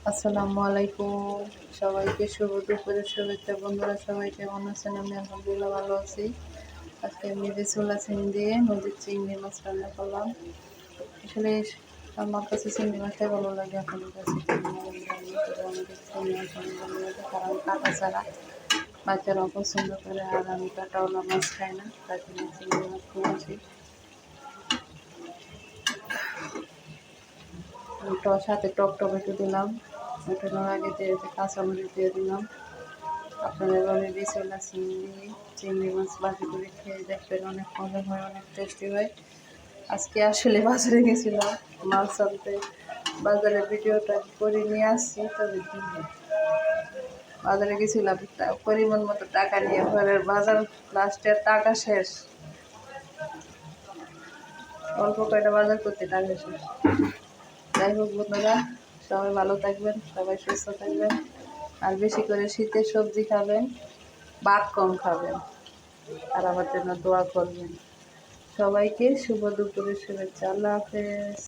আসসালামু আলাইকুম, সবাইকে শুভ দুপুরের শুভেচ্ছা। বন্ধুরা সবাই কেমন আছেন? আমি আলহামদুলিল্লাহ ভালো আছি। আজকে আমি রেসোলা চিংড়ি দিয়ে নদীর চিংড়ি মাছ রান্না করলাম। আসলে আমার কাছে চিংড়ি মাছটাই ভালো লাগে, আপনাদের কাছে চিংড়ি মাছ অনেক ভালো লাগে, কারণ কাটা ছাড়া বাচ্চারাও পছন্দ করে, আর আমি কাটাওয়ালা মাছ খাই না, তার জন্য চিংড়ি মাছ কিনেছি। সাথে টক টমেটো দিলাম, ওঠানোর আগে দিয়ে কাঁচামরিচ দিয়ে দিলাম। আপনারা এভাবে রেসোলা চিংড়ি মাছ বাজি করে খেয়ে দেখবেন, অনেক মজা হয়, অনেক টেস্টি হয়। আজকে আসলে বাজারে গেছিলাম মাছ আনতে, বাজারে ভিডিওটা করে নিয়ে আসছি। তবে বাজারে গেছিলাম পরিমাণ মতো টাকা নিয়ে, ঘরের বাজার লাস্টের টাকা শেষ, অল্প কয়টা বাজার করতে টাকা শেষ। যাই হোক বন্ধুরা, সবাই ভালো থাকবেন, সবাই সুস্থ থাকবেন, আর বেশি করে শীতের সবজি খাবেন, ভাত কম খাবেন, আর আমার জন্য দোয়া করবেন। সবাইকে শুভ দুপুরের শুভেচ্ছা। আল্লাহ হাফেজ।